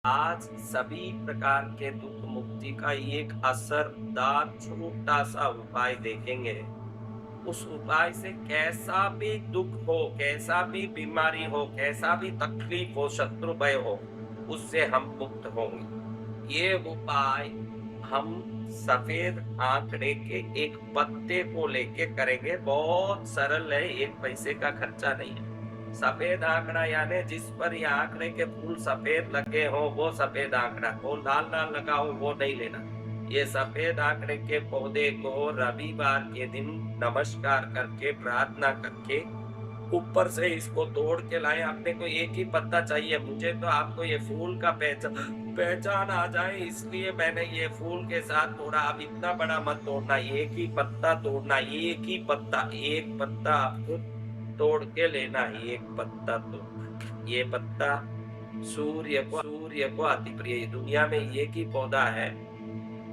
आज सभी प्रकार के दुख मुक्ति का एक असरदार छोटा सा उपाय देखेंगे। उस उपाय से कैसा भी दुख हो, कैसा भी बीमारी हो, कैसा भी तकलीफ हो, शत्रु भय हो, उससे हम मुक्त होंगे। ये उपाय हम सफेद आंकड़े के एक पत्ते को लेके करेंगे। बहुत सरल है, 1 पैसे का खर्चा नहीं है। सफेद आंकड़ा यानी जिस पर ये आंकड़े के फूल सफेद लगे हो वो सफेद आंकड़ा, वो लाल लाल लगा हो वो नहीं लेना। ये सफेद आंकड़े के पौधे को रविवार के दिन नमस्कार करके, प्रार्थना करके, ऊपर से इसको तोड़ के लाए। आपने को एक ही पत्ता चाहिए, मुझे तो आपको ये फूल का पहचान आ जाए इसलिए मैंने ये फूल के साथ तोड़ा। अब इतना बड़ा मत तोड़ना, एक ही पत्ता तोड़ना, एक ही पत्ता, एक पत्ता आपको तोड़ के लेना है, एक पत्ता तो ये पत्ता सूर्य को अति प्रिय। दुनिया में एक ही पौधा है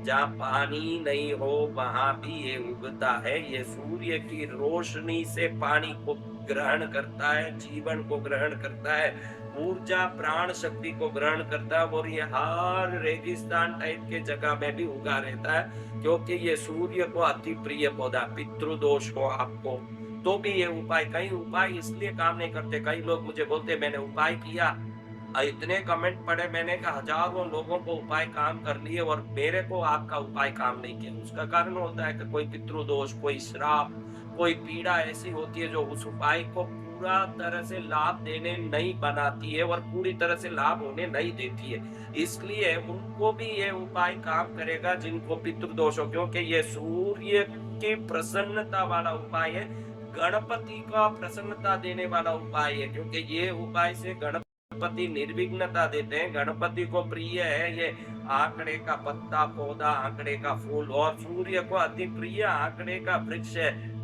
जहाँ पानी नहीं हो वहां भी ये उगता है। ये सूर्य की रोशनी से पानी को ग्रहण करता है, जीवन को ग्रहण करता है, ऊर्जा प्राण शक्ति को ग्रहण करता है, और ये हर रेगिस्तान टाइप के जगह में भी उगा रहता है क्योंकि ये सूर्य को अति प्रिय पौधा। पितृदोष हो आपको तो भी ये उपाय, कई उपाय इसलिए काम नहीं करते। कई लोग मुझे बोलते मैंने उपाय किया, इतने कमेंट पढ़े मैंने कि हजारों लोगों को उपाय काम कर लिए और मेरे को आपका उपाय काम नहीं किया। उसका कारण होता है कि कोई पितृदोष, कोई श्राप, कोई पीड़ा ऐसी होती है जो उस उपाय को पूरा तरह से लाभ देने नहीं बनाती है और पूरी तरह से लाभ होने नहीं देती है। इसलिए उनको भी ये उपाय काम करेगा जिनको पितृदोष हो, क्योंकि ये सूर्य की प्रसन्नता वाला उपाय है, गणपति का प्रसन्नता देने वाला उपाय है। क्योंकि ये उपाय से गणपति निर्विघ्नता देते हैं, गणपति को प्रिय है ये आंकड़े का पत्ता, पौधा, आंकड़े का फूल, और सूर्य को अति प्रिय आंकड़े का वृक्ष है।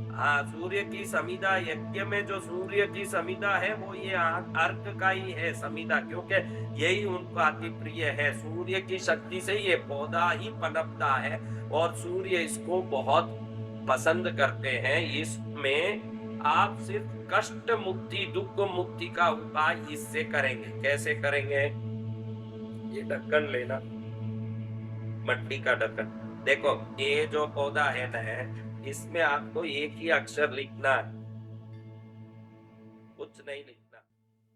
सूर्य की समिधा, यज्ञ में जो सूर्य की समिधा है वो ये अर्क का ही है समिधा, क्योंकि यही उनको अति प्रिय है। सूर्य की शक्ति से ये पौधा ही पनपता है और सूर्य इसको बहुत पसंद करते हैं। इसमें आप सिर्फ कष्ट मुक्ति, दुख मुक्ति का उपाय इससे करेंगे। कैसे करेंगे? ये ढक्कन लेना, मट्टी का ढक्कन। देखो ये जो पौधा है ना, इसमें आपको एक ही अक्षर लिखना है, कुछ नहीं लिखना।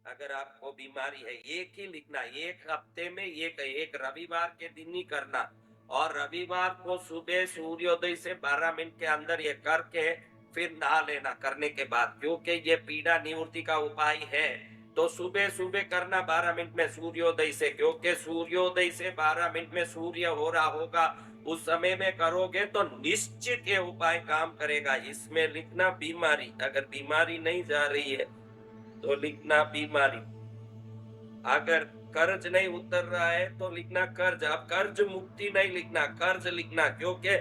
अगर आपको बीमारी है एक ही लिखना, एक हफ्ते में एक रविवार के दिन ही करना, और रविवार को सुबह सूर्योदय से 12 मिनट के अंदर ये करके फिर नहा लेना करने के बाद, क्योंकि ये पीड़ा निवृत्ति का उपाय है। तो सुबह सुबह करना 12 मिनट में सूर्योदय से, क्योंकि सूर्योदय से 12 मिनट में सूर्य हो रहा होगा, उस समय में करोगे तो निश्चित ये उपाय काम करेगा। इसमें लिखना बीमारी, अगर बीमारी नहीं जा रही है तो लिखना बीमारी, अगर कर्ज नहीं उतर रहा है तो लिखना कर्ज। अब कर्ज मुक्ति नहीं लिखना, कर्ज लिखना, क्योंकि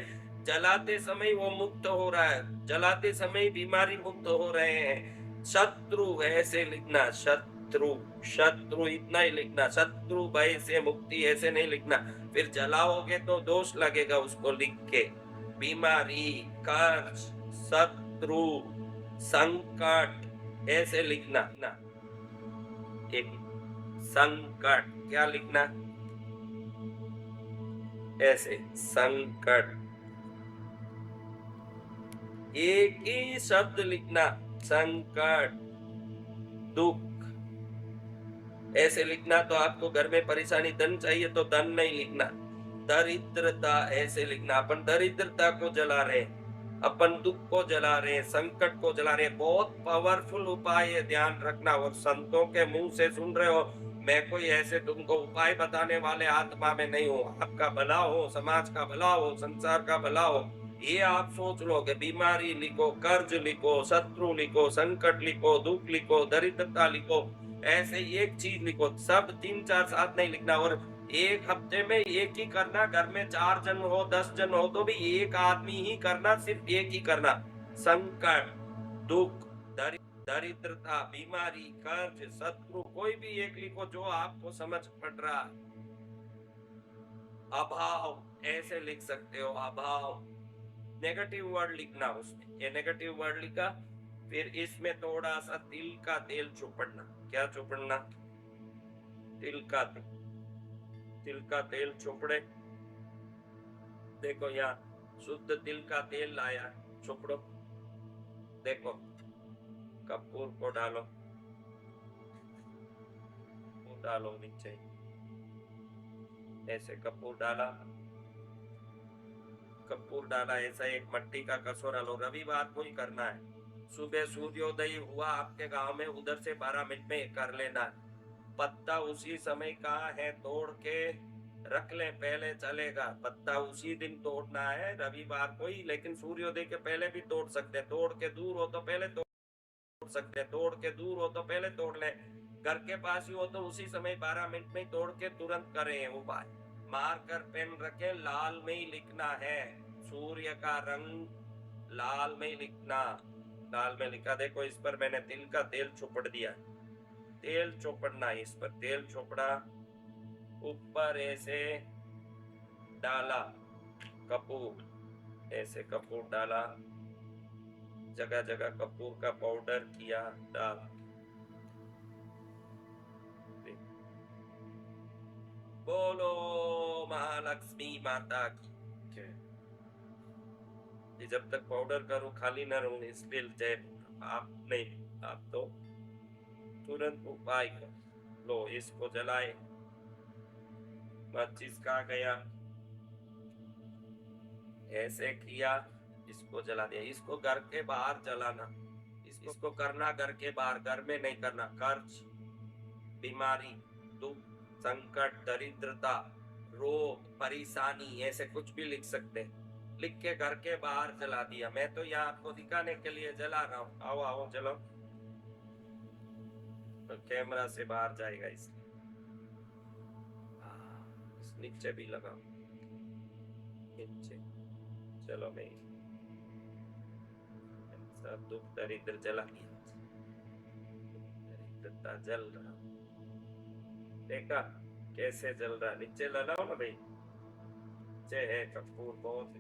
जलाते समय वो मुक्त हो रहा है, जलाते समय बीमारी मुक्त हो रहे हैं। शत्रु ऐसे लिखना, शत्रु, शत्रु इतना ही लिखना, शत्रु भय से मुक्ति ऐसे नहीं लिखना, फिर जलाओगे तो दोष लगेगा उसको लिख के। बीमारी, कर्ज, शत्रु, संकट ऐसे लिखना। एक संकट क्या लिखना? ऐसे संकट, एक ही शब्द लिखना, संकट, दुख ऐसे लिखना। तो आपको घर में परेशानी, धन चाहिए तो धन नहीं लिखना, दरिद्रता ऐसे लिखना। अपन दरिद्रता को जला रहे हैं, अपन दुख को जला रहे हैं, संकट को जला रहे हैं। बहुत पावरफुल उपाय है, ध्यान रखना। और संतों के मुंह से सुन रहे हो, मैं कोई ऐसे तुमको उपाय बताने वाले आत्मा में नहीं हूँ। आपका भला हो, समाज का भला हो, संसार का भला हो, ये आप सोच लो। कि बीमारी लिखो, कर्ज लिखो, शत्रु लिखो, संकट लिखो, दुख लिखो, दरिद्रता लिखो, ऐसे एक चीज लिखो। सब 3 4 साथ नहीं लिखना। और एक हफ्ते में एक ही करना। घर में 4 जन हो, 10 जन हो तो भी एक आदमी ही करना, सिर्फ एक ही करना। संकट, दुख, दरिद्रता, बीमारी, कर्ज, शत्रु, कोई भी एक लिखो जो आपको समझ पड़ रहा है। अभाव ऐसे लिख सकते हो, अभाव। नेगेटिव वर्ड लिखना उसमें, ये नेगेटिव वर्ड लिखा, फिर इसमें थोड़ा सा तिल का तेल चुपड़ना। क्या चुपड़ना? तिल का तेल। तिल का तेल चोपड़े, देखो यहाँ शुद्ध तिल का तेल लाया है, चोपड़ो, देखो कपूर को डालो, वो डालो नीचे, ऐसे कपूर डाला, कपूर डाला, ऐसा एक मट्टी का कटोरा लो। रविवार को ही करना है, सुबह सूर्योदय हुआ आपके गांव में, उधर से 12 मिनट में कर लेना है। पत्ता उसी समय का है, तोड़ के रख ले, पहले चलेगा। पत्ता उसी दिन तोड़ना है, रविवार को ही, लेकिन सूर्योदय के पहले भी तोड़ सकते हैं। तोड़ के दूर हो तो पहले तोड़ सकते हैं, तोड़ के दूर हो तो पहले तोड़ ले। घर के पास ही हो तो उसी समय 12 मिनट में तोड़ के तुरंत करें उपाय। मार कर पेन रखे, लाल में ही लिखना है, सूर्य का रंग लाल में ही लिखना। लाल में लिखा, देखो इस पर मैंने तिल का तेल चोपड़ दिया, तेल चोपड़ना, इस पर तेल चोपड़ा, ऊपर ऐसे डाला कपूर, ऐसे कपूर डाला, जगह जगह कपूर का पाउडर किया, डाल। बोलो महालक्ष्मी माता की जय। जब तक पाउडर करूं खाली न रहूं, इसलिए जय। आप नहीं, आप तो तुरंत उपाय कर लो। इसको जलाए, माचिस का गया, ऐसे किया, इसको जला दिया। इसको घर के बाहर जलाना, इसको करना घर के बाहर, घर में नहीं करना। कर्ज, बीमारी, दुख, संकट, दरिद्रता, रोग, परेशानी, ऐसे कुछ भी लिख सकते हैं। लिख के घर के बाहर जला दिया। मैं तो यहाँ आपको दिखाने के लिए जला रहा हूँ। आओ आओ चलो, तो कैमरा से बाहर जाएगा इसलिए। इस नीचे भी लगाओ, नीचे। चलो मैं सब दुख दरिद्र जला दिया, दरिद्रता जल रहा, देखा कैसे जल रहा। नीचे लगाओ ना भाई, नीचे है कपूर बहुत,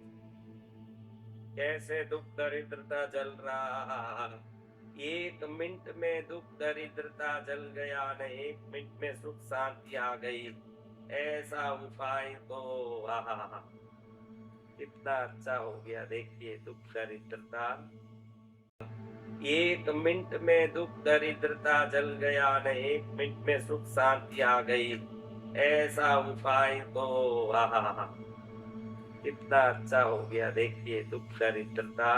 कैसे दुख दरिद्रता जल रहा। 1 मिनट में दुख दरिद्रता जल गया न, 1 मिनट में सुख शांति आ गई। ऐसा उपाय तो आहा, कितना अच्छा हो गया। देखिए दुख दरिद्रता, 1 मिनट में दुख दरिद्रता जल गया न, 1 मिनट में सुख शांति आ गई। ऐसा उपाय तो आहा, कितना अच्छा हो गया। देखिए दुख दरिद्रता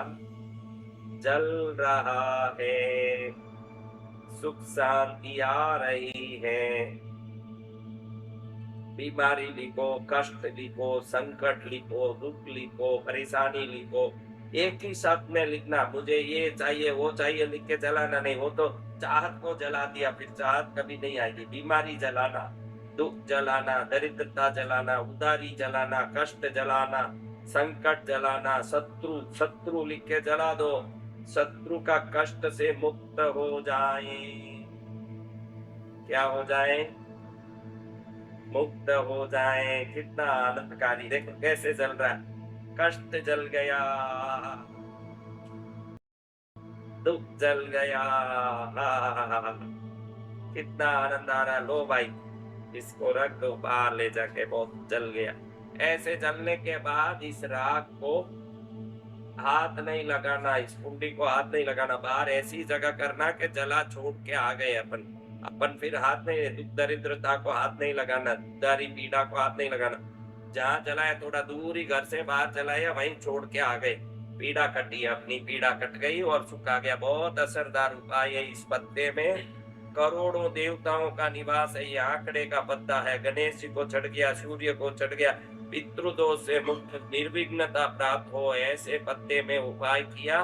जल रहा है, सुख शांति आ रही है। बीमारी लिखो, कष्ट लिखो, संकट लिखो, दुख लिखो, परेशानी लिखो, एक ही शब्द में लिखना। मुझे ये चाहिए वो चाहिए लिख के जलाना नहीं, वो तो चाहत को जला दिया, फिर चाहत कभी नहीं आएगी। बीमारी जलाना, दुख जलाना, दरिद्रता जलाना, उदारी जलाना, कष्ट जलाना, संकट जलाना, शत्रु लिख के जला दो। शत्रु का कष्ट से मुक्त हो जाए, क्या हो जाए, मुक्त हो जाए। कितना आनंदकारी, देखो कैसे जल रहा है। कष्ट जल गया, दुख जल गया, कितना आनंद आ रहा है। लो भाई इसको रख दो बाहर ले जाके, बहुत जल गया। ऐसे जलने के बाद इस राख को हाथ नहीं लगाना, इस कुंडी को हाथ नहीं लगाना। बाहर ऐसी जगह करना कि जला छोड़ के आ गए अपन फिर हाथ नहीं, दुख दरिद्रता को हाथ नहीं लगाना, दारी पीड़ा को हाथ नहीं लगाना। जहाँ जलाया थोड़ा दूर ही, घर से बाहर जलाया, वहीं छोड़ के आ गए। पीड़ा कटी, अपनी पीड़ा कट गई और सुख आ गया। बहुत असरदार उपाय है। इस पत्ते में करोड़ों देवताओं का निवास है। ये आंकड़े का पत्ता है। गणेश जी को चढ़ गया, सूर्य को चढ़ गया, पितृदोष से मुक्त, निर्विघ्नता प्राप्त हो। ऐसे पत्ते में उपाय किया।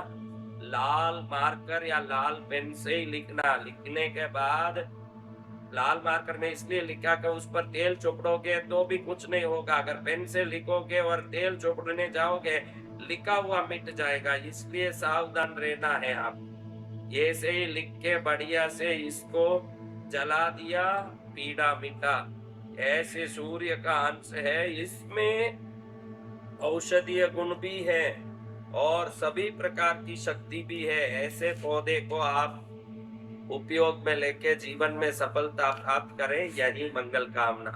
लाल मार्कर या लाल पेन से ही लिखना। लिखने के बाद लाल मार्कर में इसलिए लिखा कि उस पर तेल चोपड़ोगे तो भी कुछ नहीं होगा। अगर पेन से लिखोगे और तेल चोपड़ने जाओगे, लिखा हुआ मिट जाएगा। इसलिए सावधान रहना है आप। ये से ही लिख के बढ़िया से इसको जला दिया, पीड़ा मिटा। ऐसे सूर्य का अंश है, इसमें औषधीय गुण भी है और सभी प्रकार की शक्ति भी है। ऐसे पौधे को आप उपयोग में लेके जीवन में सफलता प्राप्त करें, यही मंगल कामना।